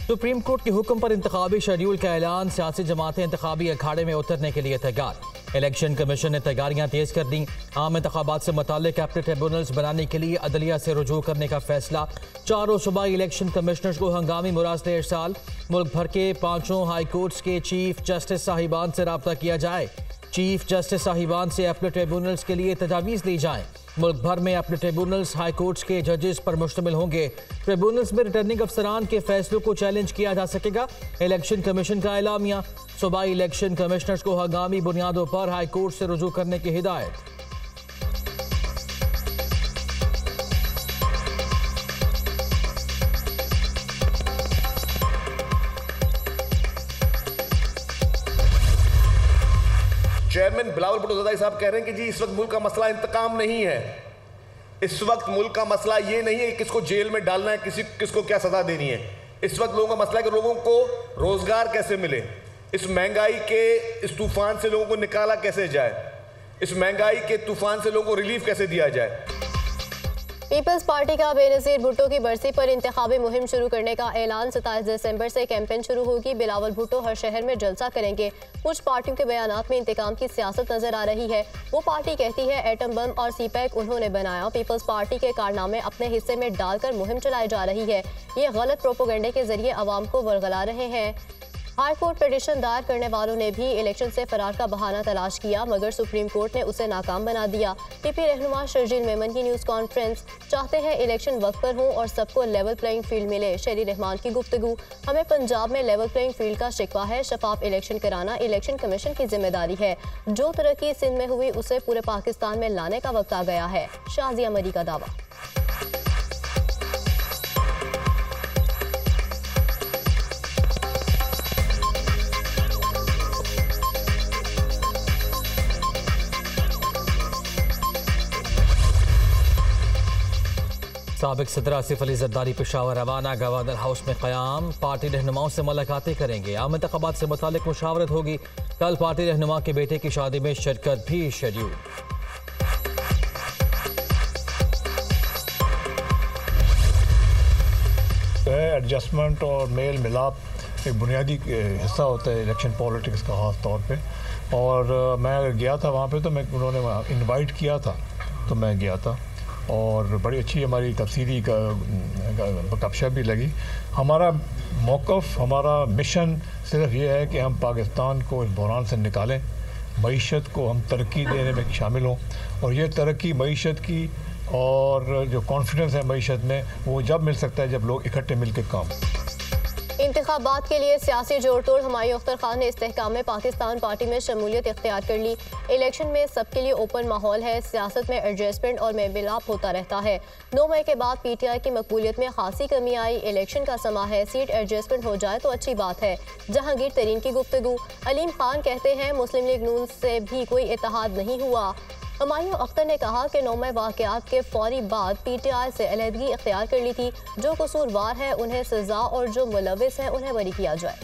Supreme court के हुक्म पर इंतखाबी शेड्यूल का ऐलान, सियासी जमातें इंतखाबी अखाड़े में उतरने के लिए तैयार। इलेक्शन कमीशन ने तैयारियां तेज कर दी। आम इंतखाबात से मुताल्लिक अपील ट्रिब्यूनल्स बनाने के लिए अदलिया से रुजू करने का फैसला। चारों सूबाई इलेक्शन कमिश्नर्स को हंगामी मुरासले इरसाल। मुल्क भर के 5 हाई कोर्ट्स के चीफ जस्टिस साहिबान से रब्ता किया जाए। चीफ जस्टिस साहिबान से अपील ट्रिब्यूनल्स के लिए तजावीज़ ली जाएँ। मुल्क भर में अपने ट्रिब्यूनल्स हाई कोर्ट्स के जजेस पर मुश्तमिल होंगे। ट्रिब्यूनल्स में रिटर्निंग अफसरान के फैसलों को चैलेंज किया जा सकेगा। इलेक्शन कमीशन का एलामिया, सूबाई इलेक्शन कमिश्नर्स को हंगामी बुनियादों पर हाई कोर्ट से रुजू करने की हिदायत। चेयरमैन बिलावल भुट्टो ज़रदारी साहब कह रहे हैं कि जी इस वक्त मुल्क का मसला इंतकाम नहीं है। इस वक्त मुल्क का मसला ये नहीं है कि किसको जेल में डालना है, किसको क्या सज़ा देनी है। इस वक्त लोगों का मसला है कि लोगों को रोज़गार कैसे मिले, इस महंगाई के इस तूफ़ान से लोगों को निकाला कैसे जाए, इस महंगाई के तूफ़ान से लोगों को रिलीफ कैसे दिया जाए। पीपल्स पार्टी का बेनज़ीर भुट्टो की बरसी पर इंतखाबी मुहिम शुरू करने का ऐलान। 27 दिसंबर से कैंपेन शुरू होगी। बिलावल भुट्टो हर शहर में जलसा करेंगे। कुछ पार्टियों के बयानात में इंतकाम की सियासत नजर आ रही है। वो पार्टी कहती है एटम बम और सीपैक उन्होंने बनाया। पीपल्स पार्टी के कारनामे अपने हिस्से में डालकर मुहिम चलाई जा रही है। ये गलत प्रोपोगंडे के जरिए अवाम को वरगला रहे हैं। हाई कोर्ट पिटीशन दायर करने वालों ने भी इलेक्शन से फरार का बहाना तलाश किया, मगर सुप्रीम कोर्ट ने उसे नाकाम बना दिया। पीपी रहनुमा शर्जील मेमन की न्यूज़ कॉन्फ्रेंस। चाहते हैं इलेक्शन वक्त पर हों और सबको लेवल प्लेइंग फील्ड मिले। शेरी रहमान की गुफ्तगू। हमें पंजाब में लेवल प्लेइंग फील्ड का शिकवा है। शफाफ इलेक्शन कराना इलेक्शन कमीशन की जिम्मेदारी है। जो तरक्की सिंध में हुई उसे पूरे पाकिस्तान में लाने का वक्त आ गया है। शाजिया मरी का दावा। साबिक सदर आसिफ अली जरदारी पेशावर रवाना। गवर्नर हाउस में क़याम। पार्टी रहनुमाओं से मुलाकातें करेंगे। आम इंतखाबात से मुतालिक मुशावरत होगी। कल पार्टी रहनुमा के बेटे की शादी में शिरकत भी शेड्यूल। एडजस्टमेंट और मेल मिलाप एक बुनियादी हिस्सा होता है इलेक्शन पॉलिटिक्स का ख़ास तौर पे। और मैं अगर गया था वहाँ पे तो उन्होंने इनवाइट किया था तो मैं गया था और बड़ी अच्छी हमारी तफसीली गपशप भी लगी। हमारा मौक़िफ़, हमारा मिशन सिर्फ ये है कि हम पाकिस्तान को इस बहरान से निकालें, मईशत को हम तरक्की देने में शामिल हों। और ये तरक्की मईशत की और जो कॉन्फिडेंस है मईशत में वो जब मिल सकता है जब लोग इकट्ठे मिल के काम। इंतखाबात के लिए सियासी जोड़ तोड़। हुमायूं अख्तर खान ने इस्तेहकाम में पाकिस्तान पार्टी में शमूलियत इख्तियार कर ली। इलेक्शन में सबके लिए ओपन माहौल है। सियासत में एडजस्टमेंट और मेल-मिलाप होता रहता है। 9 मई के बाद PTI की मकबूलियत में खासी कमी आई। इलेक्शन का समा है, सीट एडजस्टमेंट हो जाए तो अच्छी बात है। जहांगीर तरीन की गुफ्तगू। अलीम खान कहते हैं मुस्लिम लीग नून से भी कोई इत्तेहाद नहीं हुआ। हुमायूं अख्तर ने कहा कि 9 मई वाक़यात के फौरी बाद PTI से अलहदगी इख्तियार कर ली थी। जो कसूरवार है उन्हें सज़ा और जो मुलविस है उन्हें बरी किया जाए।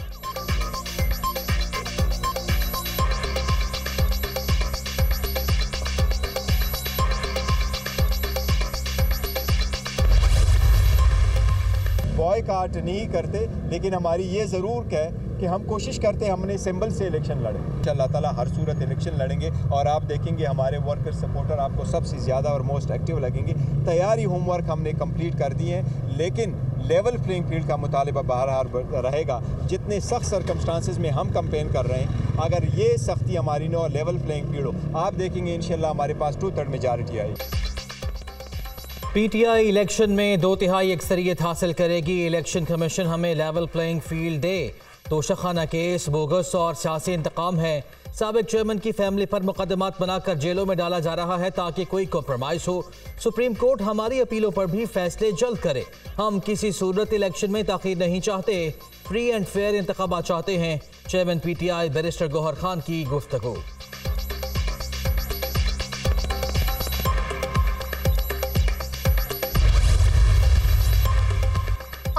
बॉयकॉट नहीं करते, लेकिन हमारी ये ज़रूर है कि हम कोशिश करते हैं हमने सिंबल से इलेक्शन लड़ें। इंशाअल्लाह ताला हर सूरत इलेक्शन लड़ेंगे और आप देखेंगे हमारे वर्कर सपोर्टर आपको सबसे ज़्यादा और मोस्ट एक्टिव लगेंगे। तैयारी होमवर्क हमने कंप्लीट कर दिए हैं, लेकिन लेवल प्लेइंग फील्ड का मुतालिबा बहरहाल रहेगा। जितने सख्त सर्कमस्टांसेस में हम कैंपेन कर रहे हैं, अगर ये सख्ती हमारी न हो, लेवल प्लेइंग फील्ड हो, आप देखेंगे इंशाअल्लाह हमारे पास 2/3 मेजॉरिटी आएगी। PTI इलेक्शन में 2/3 अक्सरियत हासिल करेगी। इलेक्शन कमीशन हमें लेवल प्लेइंग फील्ड दे। तोशाखाना केस बोगस और सियासी इंतकाम है। साबिक चेयरमैन की फैमिली पर मुकदमात बनाकर जेलों में डाला जा रहा है ताकि कोई कॉम्प्रोमाइज़ हो। सुप्रीम कोर्ट हमारी अपीलों पर भी फैसले जल्द करे। हम किसी सूरत इलेक्शन में ताख़ीर नहीं चाहते। फ्री एंड फेयर इंतखाबात चाहते हैं। Chairman PTI barrister Gohar Khan की गुफ्तगू।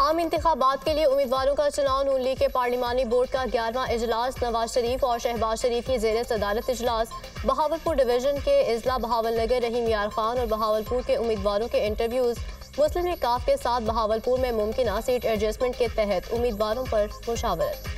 आम इंतखाबात के लिए उम्मीदवारों का चुनाव। नून लीग के पार्लिमानी बोर्ड का 11वां इजलास। नवाज शरीफ और शहबाज शरीफ की ज़ेर सदारत इजलास। बहावलपुर डिवीजन के इजला बहावलनगर, रहीम यार खान और बहावलपुर के उम्मीदवारों के इंटरव्यूज़। मुस्लिम लीग काफ के साथ बहावलपुर में मुमकिन सीट एडजस्टमेंट के तहत उम्मीदवारों पर मुशावरत।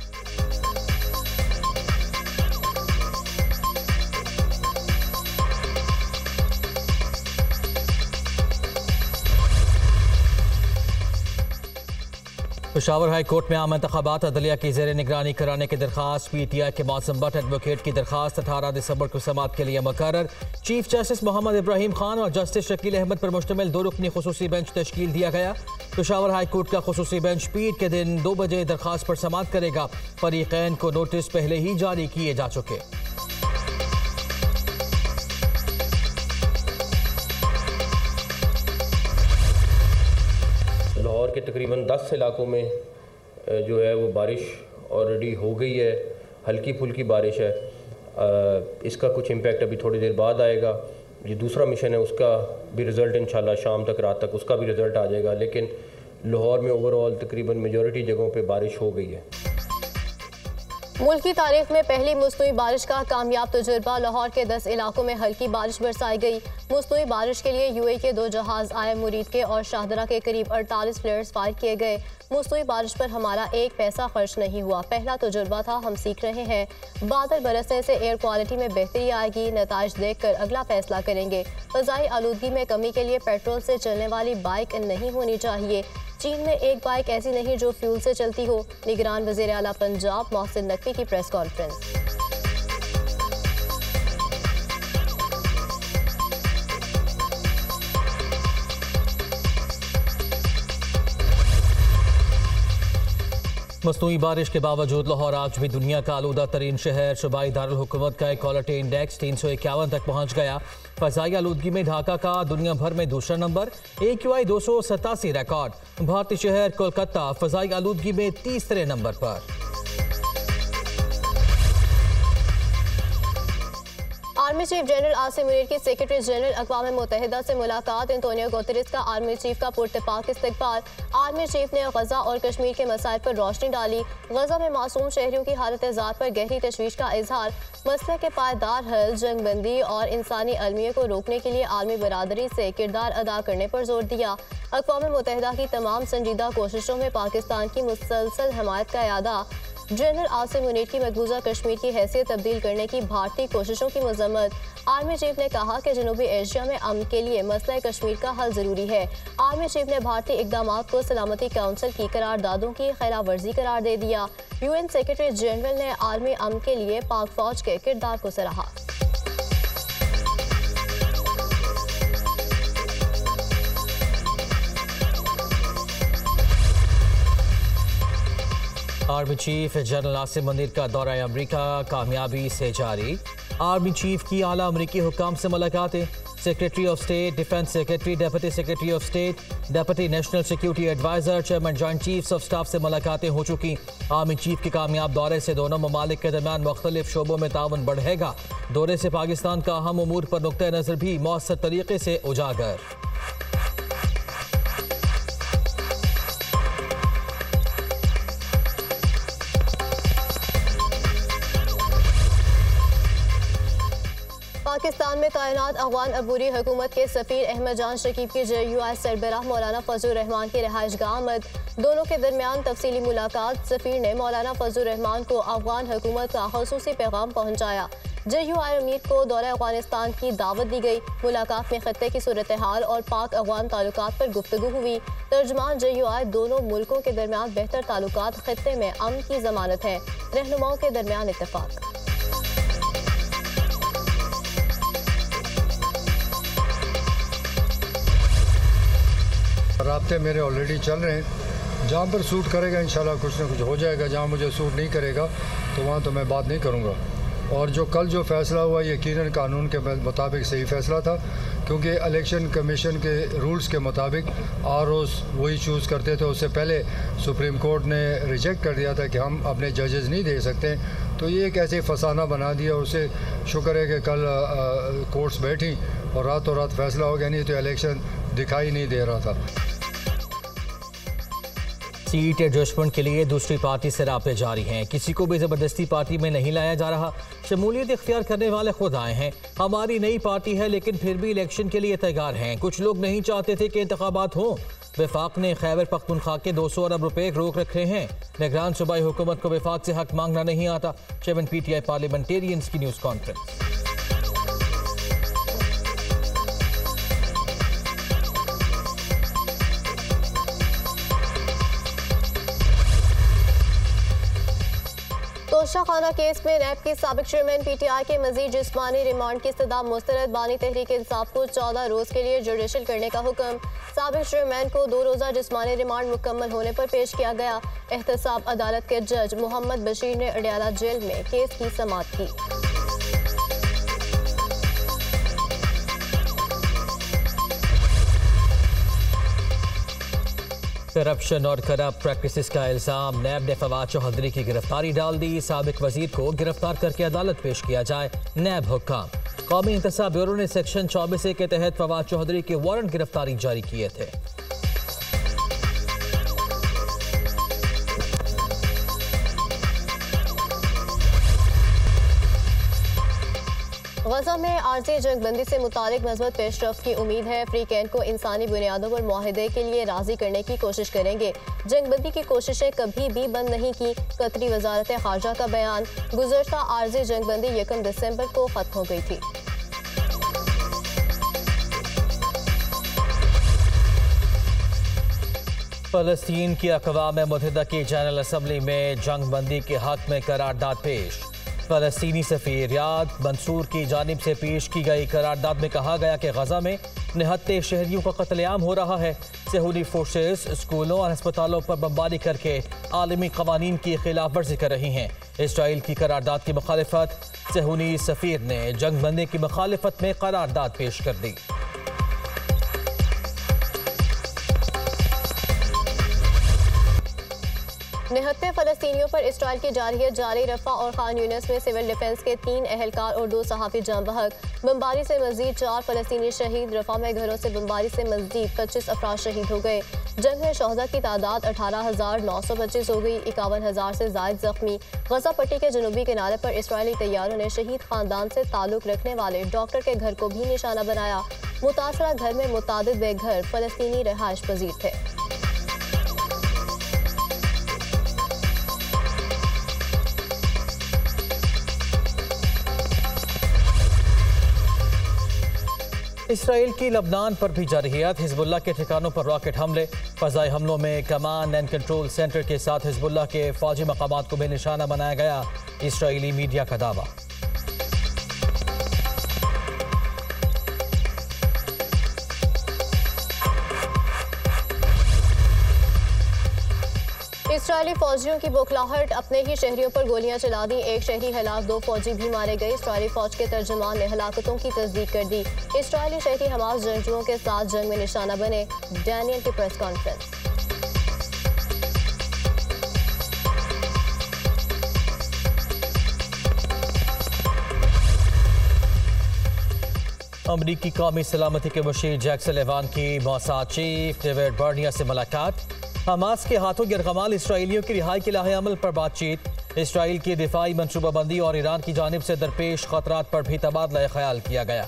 पेशावर हाई कोर्ट में आम इंतखाबात अदलिया की जेर निगरानी कराने की दरखास्त। PTI के मौसम बट एडवोकेट की दरखास्त 18 दिसंबर को समाअत के लिए मुकर्रर। चीफ जस्टिस मोहम्मद इब्राहिम खान और जस्टिस शकील अहमद पर मुश्तमिल 2 रुकनी खुसूसी बेंच तश्कील दिया गया। पेशावर हाई कोर्ट का खुसूसी बेंच पीर के दिन 2 बजे दरखास्त पर समाअत करेगा। फरीकैन को नोटिस पहले ही जारी किए जा चुके। लाहौर के तकरीबन 10 इलाकों में जो है वो बारिश ऑलरेडी हो गई है, हल्की फुल्की बारिश है। इसका कुछ इम्पैक्ट अभी थोड़ी देर बाद आएगा। ये दूसरा मिशन है, उसका भी रिज़ल्ट इंशाल्लाह शाम तक, रात तक उसका भी रिज़ल्ट आ जाएगा। लेकिन लाहौर में ओवरऑल तकरीबन मेजॉरिटी जगहों पे बारिश हो गई है। मुल्क की तारीख में पहली मुस्तवी बारिश का कामयाब तजुर्बा। लाहौर के 10 इलाकों में हल्की बारिश बरसाई गई। मुस्तवी बारिश के लिए UAE के 2 जहाज आयम मुरीद के और शाहदरा के करीब 48 फ्लेयर्स फायर किए गए। मुस्तवी बारिश पर हमारा 1 पैसा खर्च नहीं हुआ। पहला तजुर्बा था, हम सीख रहे हैं। बादल बरसने से एयर क्वालिटी में बेहतरी आएगी। नताइज देखकर अगला फैसला करेंगे। फ़ज़ाई आलूदगी में कमी के लिए पेट्रोल से चलने वाली बाइक नहीं होनी चाहिए। चीन में एक बाइक ऐसी नहीं जो फ्यूल से चलती हो। निगरान वज़ीर आला पंजाब मोहसिन नकवी की प्रेस कॉन्फ्रेंस। मसनूई बारिश के बावजूद लाहौर आज भी दुनिया का आलूदा तरीन शहर। सूबाई दारुल हुकूमत का क्वालिटी इंडेक्स 351 तक पहुँच गया। फ़ज़ाई आलूदगी में ढाका का दुनिया भर में दूसरा नंबर। AQI 287 record. भारतीय शहर कोलकाता फ़ज़ाई आलूदगी में 30वें नंबर पर। Army chief general Asim Munir की सेक्रेटरी जनरल अक़वाम मुत्तहिदा से मुलाकात। एंटोनियो गुतेरेस का आर्मी चीफ का पुरतपाक इस्तकबाल। आर्मी चीफ ने गजा और कश्मीर के मसाइल पर रोशनी डाली। गजा में मासूम शहरियों की हालत ज़ात पर गहरी तशवीश का इजहार। मसले के पायदार हल, जंगबंदी और इंसानी अलमिया को रोकने के लिए आलमी बरादरी से किरदार अदा करने पर जोर दिया। अक़वाम मुत्तहिदा की तमाम संजीदा कोशिशों में पाकिस्तान की मुसलसल हमायत का यादा। जनरल आसिम मुनीर की मकबूजा कश्मीर की हैसियत तब्दील करने की भारतीय कोशिशों की मजम्मत। आर्मी चीफ ने कहा कि जनूबी एशिया में अमन के लिए मसला कश्मीर का हल जरूरी है। आर्मी चीफ ने भारतीय इकदाम को सलामती काउंसिल की करारदादों की खिलाफ वर्जी करार दे दिया। UN सेक्रेटरी जनरल ने आर्मी अमन के लिए पाक फौज के किरदार को सराहा। Army chief general Asim Munir का दौरा अमरीका कामयाबी से जारी। आर्मी चीफ की आला अमरीकी हुक्काम से मुलाकातें। Secretary of state, defence secretary, deputy secretary of state, deputy national security adviser, chairman joint chiefs of staff से मुलाकातें हो चुकी। आर्मी चीफ के कामयाब दौरे से दोनों ममालिक के दरमियान मुख्तलिफ शोबों में ताउन बढ़ेगा। दौरे से पाकिस्तान का अहम उमूर पर नुक्ता नज़र भी मौसर तरीके से उजागर। पाकिस्तान में तैनात अफगान अबूरी हुकूमत के सफीर अहमद जान शकीब की JUI सरबराह मौलाना फजल रहमान की रिहाइश गाह आमद। दोनों के दरमियान तफसीली मुलाकात। सफीर ने मौलाना फजल रहमान को अफगान हुकूमत का खसूसी पैगाम पहुँचाया। JUI अमीर को दौरा अफगानिस्तान की दावत दी गई। मुलाकात में खत्ते की सूरत हाल और पाक अफगान ताल्लुकात पर गुफ्तगू हुई। तर्जुमान JUI दोनों मुल्कों के दरमियान बेहतर ताल्लुकात खत्ते में अमन की जमानत है। रहनुमाओं के दरमियान इत्तेफाक। राब्ते मेरे ऑलरेडी चल रहे हैं। जहाँ पर सूट करेगा इंशाल्लाह कुछ ना कुछ हो जाएगा। जहाँ मुझे सूट नहीं करेगा तो वहाँ तो मैं बात नहीं करूँगा। और जो कल जो फ़ैसला हुआ यकीनन कानून के मुताबिक सही फ़ैसला था, क्योंकि इलेक्शन कमीशन के रूल्स के मुताबिक ROs वही चूज़ करते थे। उससे पहले सुप्रीम कोर्ट ने रिजेक्ट कर दिया था कि हम अपने जजेस नहीं दे सकते। तो ये एक ऐसे फसाना बना दिया। उससे शुक्र है कि कल कोर्ट्स बैठी और रातों रात फैसला हो गया, नहीं तो इलेक्शन दिखाई नहीं दे रहा था। सीट एडजस्टमेंट के लिए दूसरी पार्टी से राब्ते जारी हैं। किसी को भी ज़बरदस्ती पार्टी में नहीं लाया जा रहा। शमूलियत इख्तियार करने वाले खुद आए हैं। हमारी नई पार्टी है लेकिन फिर भी इलेक्शन के लिए तैयार हैं। कुछ लोग नहीं चाहते थे कि इंतखाबात हों। वफाक ने खैबर पख्तूनख्वा के 200 अरब रुपए रोक रखे हैं। निगरान सूबाई हुकूमत को वफाक से हक मांगना नहीं आता। चेयरमैन PTI पार्लियामेंटेरियंस की न्यूज़ कॉन्फ्रेंस। तोशाखाना केस में नैब के साबिक चेयरमैन PTI के मजीद जिस्मानी रिमांड की इस्तदा मुस्तरद। बानी तहरीक इंसाफ को 14 रोज के लिए जुडिशल करने का हुक्म। साबिक चेयरमैन को 2 रोज़ा जिस्मानी रिमांड मुकम्मल होने पर पेश किया गया। एहतसाब अदालत के जज मोहम्मद बशीर ने अडियाला जेल में केस की समाअत की। करप्शन और करप्ट प्रैक्टिसेस का इल्जाम। नैब ने फवाद चौधरी की गिरफ्तारी डाल दी। साबिक वजीर को गिरफ्तार करके अदालत पेश किया जाए। नैब हुक्काम। कौमी इंतसाब ब्यूरो ने सेक्शन 24A के तहत फवाद चौधरी के वारंट गिरफ्तारी जारी किए थे। गजा में आर्जी जंगबंदी से मुतालिक मजबूत पेशरफ्त की उम्मीद है। फ्रीकैन को इंसानी बुनियादों पर मुआहदे के लिए राजी करने की कोशिश करेंगे। जंगबंदी की कोशिशें कभी भी बंद नहीं की। कतरी वजारत खारजा का बयान। गुज़श्ता आर्जी जंगबंदी 1 दिसंबर को खत्म हो गई थी। फलस्तीन की अक़वाम मुत्तहिदा की जनरल असम्बली में जंगबंदी के हक में करारदाद पेश। फलस्तीनी सफ़ीर रियाद मंसूर की जानिब से पेश की गई करारदाद में कहा गया कि गजा में निहत्ते शहरियों का कत्लेआम हो रहा है। सहूली फोर्सेस स्कूलों और अस्पतालों पर बमबारी करके आलमी कवानीन की खिलाफ वर्जी कर रही हैं। इसराइल की करारदाद की मुखालिफत। सहूली सफ़ीर ने जंगबंदी की मुखालिफत में करारदाद पेश कर दी। निहत्ते फलस्तीनियों पर इसराइल की जारहियत जारी। रफा और खान यूनिस में सिविल डिफेंस के 3 एहलकार और 2 सहाफ़ी जाँ बहक। बमबारी से मजीद 4 फलस्तीनी शहीद। रफा में घरों से बमबारी से मजीद 25 अफराद शहीद हो गए। जंग में शहदा की तादाद 18,925 हो गई। 51,000 से ज़ायद जख्मी। गजा पट्टी के जनूबी किनारे पर इसराइली तैयारों ने शहीद खानदान से ताल्लुक़ रखने वाले डॉक्टर के घर को भी निशाना बनाया। मुतासरा घर में मुतादिद बेघर फलस्तीनी रहायश पजीर थे। इसराइल की लबनान पर भी जारहियत। हिजबुल्लाह के ठिकानों पर रॉकेट हमले। फ़ज़ाई हमलों में कमांड एंड कंट्रोल सेंटर के साथ हिजबुल्लाह के फौजी मकामात को भी निशाना बनाया गया। इसराइली मीडिया का दावा। इसराइली फौजियों की बौखलाहट। अपने ही शहरियों पर गोलियां चला दी। 1 शहरी हलाक, 2 फौजी भी मारे गए। इसराइली फौज के तर्जुमान ने हलाकतों की तस्दीक कर दी। इसराइली शहरी हमास जंगजुओं के साथ जंग में निशाना बने। डैनियल की प्रेस कॉन्फ्रेंस। अमरीकी कौमी सलामती के मुशीर जैक सलिवान की मौसाद चीफ डेविड बर्नियर से मुलाकात। हमास के हाथों यरगमाल इसराइलियों की रिहाई के लाहे अमल पर बातचीत। इसराइल की दिफाई मनसूबाबंदी और ईरान की जानिब से दरपेश खतरात पर भी तबादला ख्याल किया गया।